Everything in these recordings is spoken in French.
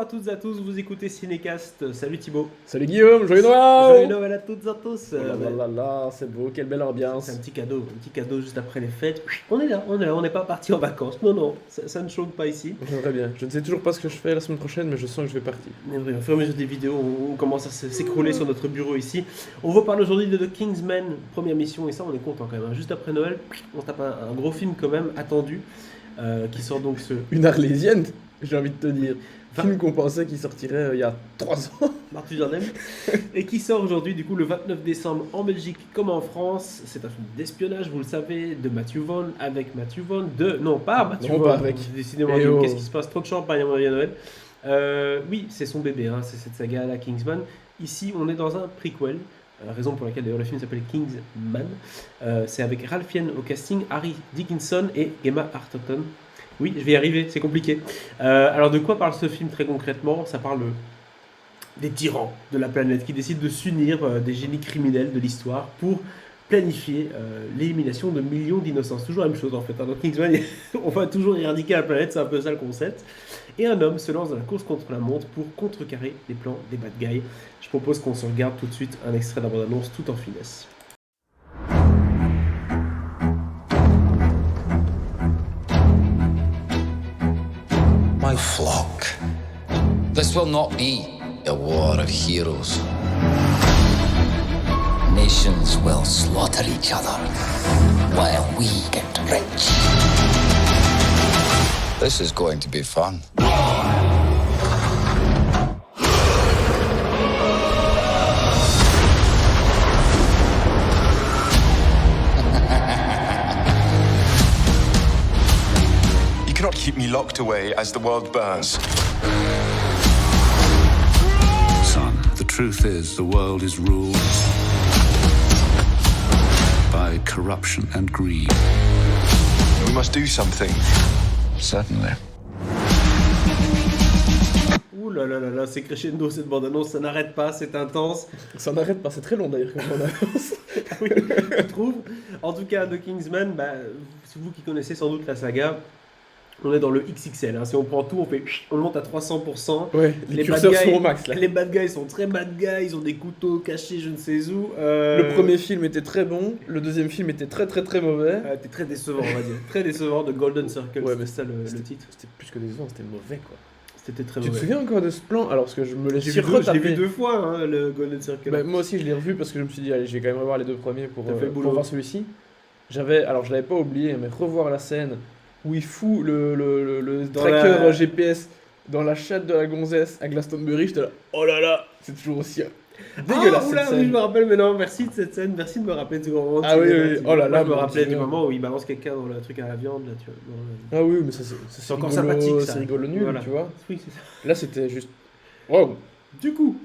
toutes et à tous, vous écoutez Cinécast. Salut Thibaut. Salut Guillaume, joyeux Joyeux Noël. Noël à toutes et à tous. Oh là là là là, c'est beau, quelle belle C'est ambiance. un petit cadeau juste après les fêtes. On est là, on n'est pas parti en vacances. Non, ça ne choque pas ici. J'aimerais bien. Je ne sais toujours pas ce que je fais la semaine prochaine, mais je sens que je vais partir. Mais oui, au fur et à mesure des vidéos, on commence à s'écrouler sur notre bureau ici. On vous parle aujourd'hui de The Kingsman, première mission, et ça on est content quand même. Juste après Noël, on tape un gros film quand même attendu, qui sort donc ce Une Arlésienne, j'ai envie de te dire. Enfin- Film qu'on pensait qu'il sortirait il y a 3 ans. Marty Jardin, et qui sort aujourd'hui du coup le 29 décembre en Belgique comme en France. C'est un film d'espionnage, vous le savez, de Matthew Vaughn, avec Matthew Vaughn, non pas Matthew Non, Vaughn, pas avec. Décidément, Eh oh. qu'est-ce qui se passe, trop de champagne avant Noël. Oui, c'est son bébé, hein, c'est cette saga la Kingsman. Ici, on est dans un prequel. Raison pour laquelle d'ailleurs le film s'appelle Kingsman. C'est avec Ralph Fiennes au casting, Harry Dickinson et Gemma Arterton. Oui, je vais y arriver, c'est compliqué. Alors de quoi parle ce film très concrètement? Ça parle des tyrans de la planète qui décident de s'unir, des génies criminels de l'histoire, pour planifier l'élimination de millions d'innocents. C'est toujours la même chose en fait. Dans Kingsman, on va toujours éradiquer la planète, c'est un peu ça le concept. Et un homme se lance dans la course contre la montre pour contrecarrer les plans des bad guys. Je propose qu'on se regarde tout de suite un extrait de la bande-annonce tout en finesse. My flock. This will not be a war of heroes. Nations will slaughter each other while we get rich. This is going to be fun. You cannot keep me locked away as the world burns. Son, the truth is the world is ruled by corruption and greed. We must do something. Certainly. Ouh là là là là, c'est crescendo cette bande-annonce, ça n'arrête pas, c'est intense. Ça n'arrête pas, c'est très long d'ailleurs comme on annonce. Oui, je trouve. En tout cas, The Kingsman, c'est vous qui connaissez sans doute la saga. On est dans le XXL, hein. Si on prend tout, on monte à 300%. Ouais, les bad curseurs guys- sont au max là. Les bad guys sont très bad guys, ils ont des couteaux cachés je ne sais où. Le premier film était très bon, le deuxième film était très très très mauvais. T'es très décevant, on va dire. Très décevant de Golden Circle, Ouais, c'était mais ça le titre. C'était plus que décevant, c'était mauvais quoi. C'était très Tu te mauvais. souviens encore de ce plan? Alors parce que je me l'ai J'ai suis vu, je l'ai vu retapé. 2 fois, hein, le Golden Circle. Bah, moi aussi je l'ai revu parce que je me suis dit allez je vais quand même revoir les deux premiers pour T'as fait le boulot. pour voir celui-ci. Alors je l'avais pas oublié mais revoir la scène où il fout le Dans tracker la- GPS dans la chatte de la gonzesse à Glastonbury, j'étais là oh là là, c'est toujours aussi dégueulasse Ah, oula, cette oui, je scène. me rappelle, mais non, merci de cette scène, merci de me rappeler de ce grand moment. de Ah oui, cinéma, oui, Thibaut. oh là là, Moi, je me mon rappelais du Dieu. moment où il balance quelqu'un dans le truc à la viande, là, tu vois. Ah oui mais ça c'est encore rigolo, sympathique, ça. c'est rigolo nul Voilà. tu vois. Oui, c'est ça. Là c'était juste waouh. Du coup,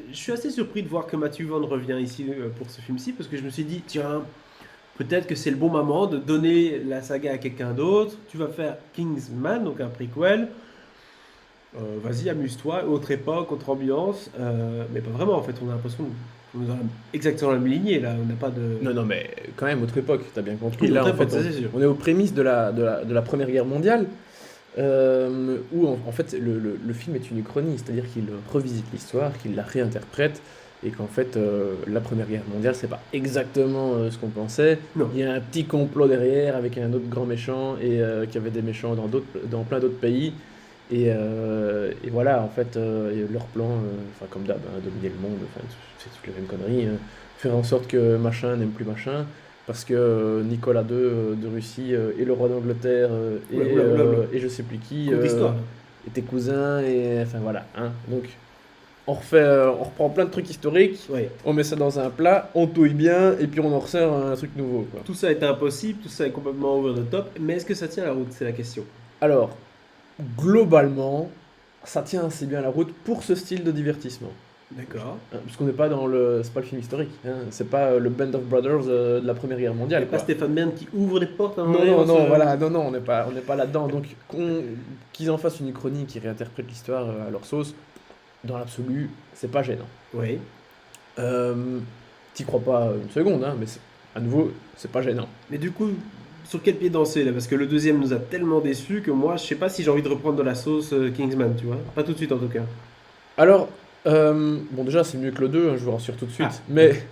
je suis assez surpris de voir que Matthew Vaughn revient ici pour ce film-ci, parce que je me suis dit, tiens, peut-être que c'est le bon moment de donner la saga à quelqu'un d'autre. Tu vas faire Kingsman, donc un prequel. Vas-y, amuse-toi, autre époque, autre ambiance. Mais pas vraiment, en fait, on a l'impression qu'on est dans exactement la même lignée, là. On n'a pas de... Non mais quand même autre époque, t'as bien compris. Oui, Là autre en fait époque, ça, c'est sûr. on est aux prémices de la Première Guerre mondiale. Où en fait le film est une uchronie, c'est-à-dire qu'il revisite l'histoire, qu'il la réinterprète, et qu'en fait la Première Guerre mondiale c'est pas exactement ce qu'on pensait. Non. Il y a un petit complot derrière avec un autre grand méchant et qu'il y avait des méchants dans plein d'autres pays. Et voilà, en fait, leur plan, enfin comme d'hab, hein, dominer le monde, enfin, c'est toutes les mêmes conneries, faire en sorte que machin n'aime plus machin, parce que Nicolas II de Russie et le roi d'Angleterre Oula. et je sais plus qui Courte histoire. étaient cousins, et enfin voilà. Hein. Donc on reprend plein de trucs historiques, Ouais. on met ça dans un plat, on touille bien, et puis on en ressort un truc nouveau. Quoi. Tout ça est impossible, tout ça est complètement over the top, mais est-ce que ça tient la route? C'est la question. Alors, globalement, ça tient assez bien la route pour ce style de divertissement. D'accord. Hein, parce qu'on n'est pas dans le... C'est pas le film historique, hein, c'est pas le Band of Brothers de la Première Guerre Il n'y mondiale. a pas Quoi. Stéphane Bern qui ouvre les portes à un Non, moment donné, non, on non, se- voilà, non, on n'est pas là-dedans. Donc, qu'ils en fassent une uchronie qui réinterprète l'histoire à leur sauce, dans l'absolu, c'est pas gênant. Oui. T'y crois pas une seconde, hein, mais à nouveau, c'est pas gênant. Mais du coup, sur quel pied danser là? Parce que le deuxième nous a tellement déçus que moi, je sais pas si j'ai envie de reprendre de la sauce Kingsman, tu vois. Pas tout de suite en tout cas. Alors, bon, déjà, c'est mieux que le 2, hein, je vous rassure tout de suite. Ah. Mais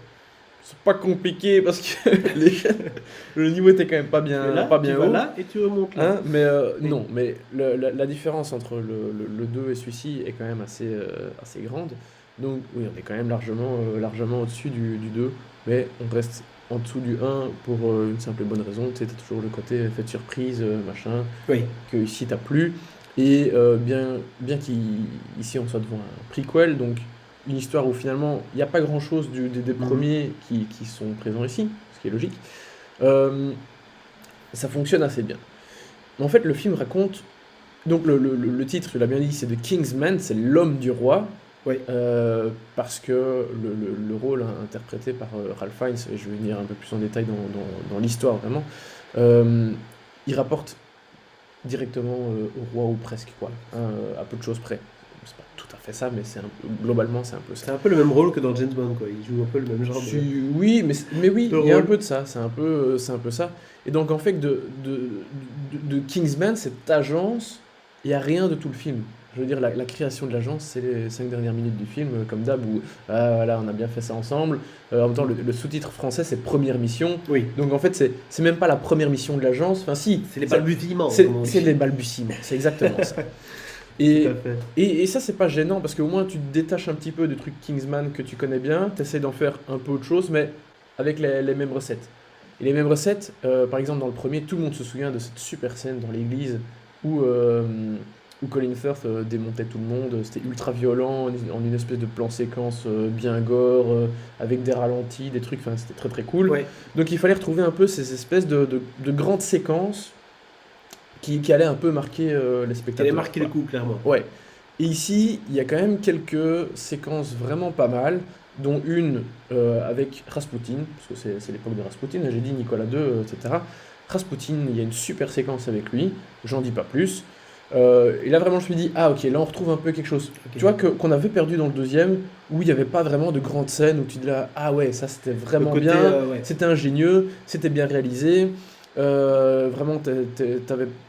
c'est pas compliqué parce que le niveau était quand même pas bien, Et là, pas bien tu vas haut. là et tu remontes là. Hein, mais Oui. non, mais la différence entre le 2 et celui-ci est quand même assez grande. Donc oui, on est quand même largement au-dessus du 2, mais on reste en dessous du 1 pour une simple et bonne raison. Tu sais, t'as toujours le côté effet de surprise, machin, Oui. que ici t'as plus. Et bien qu'ici on soit devant un prequel, donc une histoire où finalement il n'y a pas grand-chose des premiers qui sont présents ici, ce qui est logique, euh, ça fonctionne assez bien. Mais en fait, le film raconte. Donc, le titre, tu l'as bien dit, c'est The Kingsman, c'est l'homme du roi. Oui. Parce que le rôle interprété par Ralph Fiennes, et je vais venir un peu plus en détail dans l'histoire vraiment, il rapporte directement au roi ou presque, quoi, hein, à peu de choses près. C'est pas tout à fait ça, mais globalement, c'est un peu ça. C'est un peu le même rôle que dans James Bond, quoi. Il joue un peu le même genre de. Oui, mais oui, de il y a un rôle. peu de ça, c'est un peu ça. Et donc en fait, de Kingsman, cette agence, il n'y a rien de tout le film. Je veux dire, la création de l'agence, c'est les 5 dernières minutes du film, comme d'hab, où voilà, on a bien fait ça ensemble. En même temps, le sous-titre français, c'est Première Mission. Oui. Donc en fait, c'est même pas la première mission de l'agence. Enfin, si, C'est les balbutiements. c'est comme on dit. c'est les balbutiements, c'est exactement ça. Tout Et, à fait. et ça, c'est pas gênant parce qu'au moins tu te détaches un petit peu du truc Kingsman que tu connais bien, tu essaies d'en faire un peu autre chose, mais avec les mêmes recettes. Et les mêmes recettes, par exemple, dans le premier, tout le monde se souvient de cette super scène dans l'église où Colin Firth démontait tout le monde. C'était ultra violent, en une espèce de plan séquence bien gore, avec des ralentis, des trucs, enfin, c'était très très cool. Ouais. Donc il fallait retrouver un peu ces espèces de grandes séquences qui allaient un peu marquer les Elle spectateurs. a marqué le coup, clairement. Ouais. Et ici, il y a quand même quelques séquences vraiment pas mal, dont une avec Rasputin, parce que c'est l'époque de Rasputin, j'ai dit Nicolas II, etc. Rasputin, il y a une super séquence avec lui, j'en dis pas plus. Et là vraiment je me suis dit, ah ok, là on retrouve un peu quelque chose. Ok. Tu vois qu'on avait perdu dans le deuxième, où il n'y avait pas vraiment de grandes scènes, où tu dis là, ah ouais, ça c'était vraiment Le côté, bien, ouais. c'était ingénieux, c'était bien réalisé, vraiment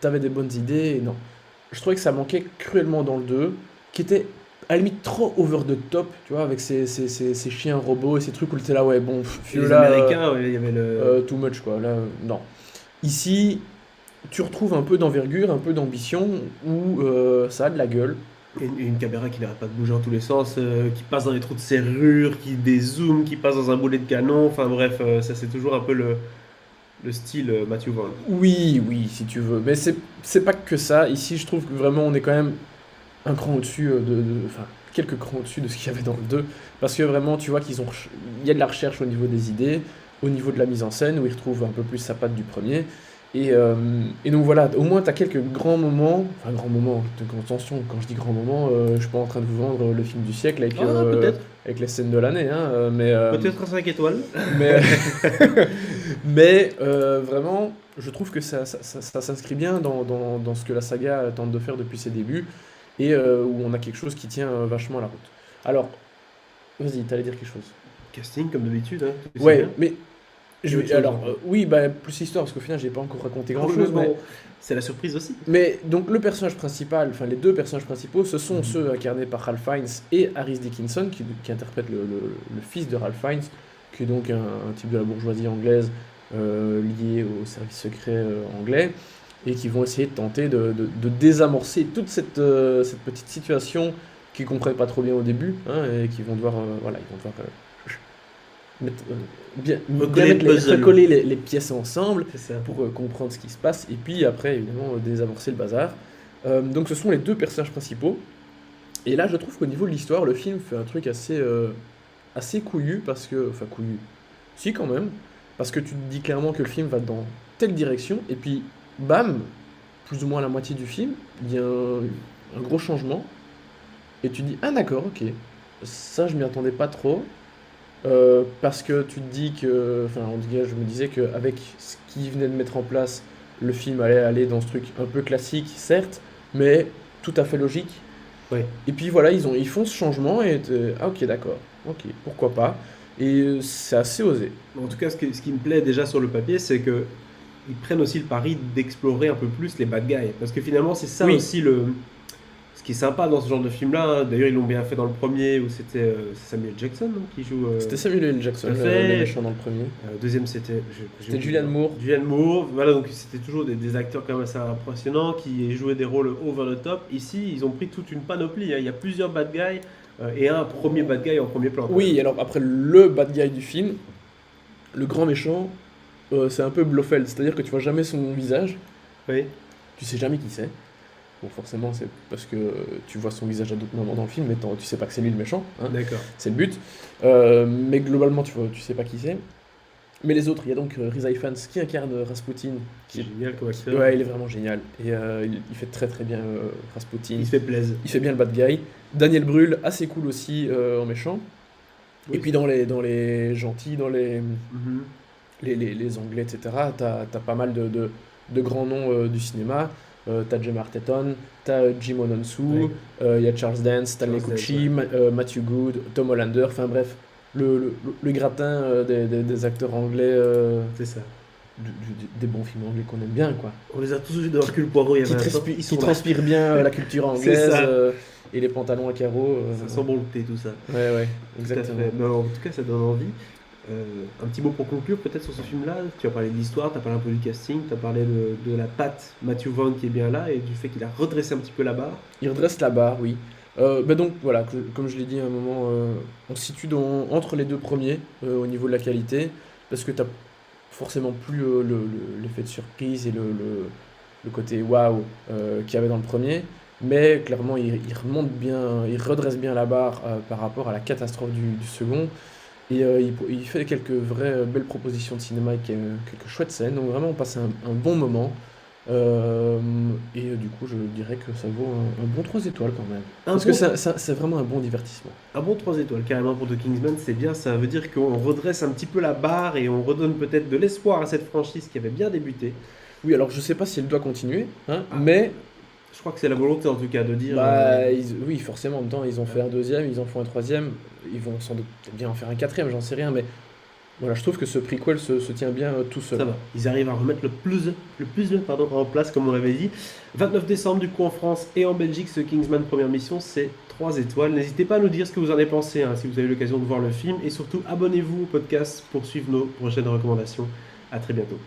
t'avais des bonnes idées, et non. Je trouvais que ça manquait cruellement dans le 2, qui était à la limite trop over the top, tu vois, avec ces chiens robots et ces trucs où t'es là, ouais, bon, Et les là, Américains, ouais, il y avait le. too much, quoi, là, non. Ici, tu retrouves un peu d'envergure, un peu d'ambition, où ça a de la gueule. Et une caméra qui n'arrête pas de bouger dans tous les sens, qui passe dans les trous de serrure, qui dézoome, qui passe dans un boulet de canon. Enfin bref, ça c'est toujours un peu le style Matthew Vaughn. Oui, oui, si tu veux, mais c'est pas que ça. Ici, je trouve que vraiment, on est quand même un cran au-dessus enfin, quelques crans au-dessus de ce qu'il y avait dans le 2, parce que vraiment, tu vois il y a de la recherche au niveau des idées, au niveau de la mise en scène, où il retrouve un peu plus sa patte du premier. Et donc voilà, au moins tu as quelques grands moments, enfin grands moments, attention, quand je dis grands moments, je suis pas en train de vous vendre le film du siècle avec, Peut-être. avec les scènes de l'année, hein, Peut-être 5 étoiles. mais, mais vraiment, je trouve que ça s'inscrit bien dans ce que la saga tente de faire depuis ses débuts, et où on a quelque chose qui tient vachement la route. Alors, vas-y, t'allais dire quelque chose. Casting comme d'habitude. Hein, tu sais Ouais, bien. mais Et autre chose, alors, oui, bah, plus histoire, parce qu'au final, j'ai pas encore raconté Oh, grand-chose, mais mais... bon, c'est la surprise aussi. Mais donc le personnage principal, enfin les deux personnages principaux, ce sont ceux incarnés par Ralph Fiennes et Harris Dickinson, qui interprète le fils de Ralph Fiennes, qui est donc un type de la bourgeoisie anglaise lié au service secret anglais, et qui vont essayer de tenter de désamorcer toute cette petite situation qu'ils comprennent pas trop bien au début, hein, et qui vont devoir, voilà, ils vont devoir bien Recoller le puzzle. recoller les pièces ensemble C'est ça. pour comprendre ce qui se passe, et puis après, évidemment, désamorcer le bazar. Donc ce sont les deux personnages principaux. Et là, je trouve qu'au niveau de l'histoire, le film fait un truc assez couillu, parce que... Enfin, couillu. Si, quand même. Parce que tu te dis clairement que le film va dans telle direction, et puis, bam, plus ou moins à la moitié du film, il y a un gros changement, et tu te dis, ah d'accord, ok, ça, je m'y attendais pas trop. Parce que tu te dis que, enfin en tout cas je me disais qu'avec ce qu'ils venaient de mettre en place, le film allait aller dans ce truc un peu classique, certes, mais tout à fait logique. Ouais. Et puis voilà, ils font ce changement et ah ok d'accord, ok, pourquoi pas. Et c'est assez osé. En tout cas, ce qui me plaît déjà sur le papier, c'est que ils prennent aussi le pari d'explorer un peu plus les bad guys. Parce que finalement, c'est ça Oui. aussi ce qui est sympa dans ce genre de film-là. Hein. D'ailleurs, ils l'ont bien fait dans le premier où c'était c'est Samuel Jackson non, qui joue. C'était Samuel L. Jackson, tout à fait. le méchant dans le premier. Deuxième, c'était. C'était Julianne Moore. Julianne Moore. Voilà, donc c'était toujours des acteurs quand même assez impressionnants qui jouaient des rôles over the top. Ici, ils ont pris toute une panoplie. Hein. Il y a plusieurs bad guys et un premier bad guy en premier plan. Oui, alors après, le bad guy du film, le grand méchant, c'est un peu Blofeld, c'est-à-dire que tu vois jamais son visage, Oui. tu sais jamais qui c'est. Bon, forcément, c'est parce que tu vois son visage à d'autres moments dans le film, mais tu sais pas que c'est lui le méchant, hein, D'accord. c'est le but. Mais globalement, tu sais pas qui c'est. Mais les autres, il y a donc Rhys Ifans qui incarne Rasputin, C'est génial comme acteur. ouais, il est vraiment génial. Et il fait très très bien Rasputin. Il se fait plaisir. Il fait bien le bad guy. Daniel Brühl, assez cool aussi en méchant. Oui. Et puis dans les gentils, dans les Mhm. Anglais, etc., t'as pas mal de grands noms du cinéma. T'as Gemma Arterton, t'as Jim Ononsu, il y a Charles Dance, Stanley Charles Tucci, Matthew Good, Tom Hollander, enfin bref, le gratin des acteurs anglais, C'est ça. des bons films anglais qu'on aime bien, quoi. On les a tous vus de Hercule Poirot il y a 20 ans. Ils Qui sont là. transpirent bien la culture C'est anglaise ça. et les pantalons à carreaux. Ça sent bon le thé, tout ça. Ouais, Tout à exactement. fait. Mais en tout cas, ça donne envie. Un petit mot pour conclure peut-être sur ce film-là. Tu as parlé de l'histoire, tu as parlé un peu du casting, tu as parlé de la patte Matthew Vaughn qui est bien là et du fait qu'il a redressé un petit peu la barre. Il redresse la barre, oui. Donc voilà, comme je l'ai dit à un moment, on se situe entre les deux premiers au niveau de la qualité, parce que tu n'as forcément plus l'effet de surprise et le côté waouh qu'il y avait dans le premier, mais clairement il remonte bien, il redresse bien la barre par rapport à la catastrophe du second. Et il fait quelques vraies belles propositions de cinéma avec quelques chouettes scènes. Donc vraiment, on passe un bon moment. Du coup, je dirais que ça vaut un bon 3 étoiles quand même. Parce que c'est vraiment un bon divertissement. Un bon 3 étoiles carrément pour The Kingsman, c'est bien, ça veut dire qu'on redresse un petit peu la barre et on redonne peut-être de l'espoir à cette franchise qui avait bien débuté. Oui, alors je sais pas si elle doit continuer, hein, Ah. mais Je crois que c'est la volonté en tout cas de dire... oui, forcément, en même temps, ils ont fait un deuxième, ils en font un troisième, ils vont sans doute bien en faire un quatrième, j'en sais rien, mais voilà, je trouve que ce prequel se tient bien tout seul. Ça va, ils arrivent à remettre le puzzle en place comme on l'avait dit. 29 décembre du coup en France et en Belgique, ce Kingsman première mission, c'est 3 étoiles. N'hésitez pas à nous dire ce que vous en avez pensé hein, si vous avez l'occasion de voir le film et surtout abonnez-vous au podcast pour suivre nos prochaines recommandations. À très bientôt.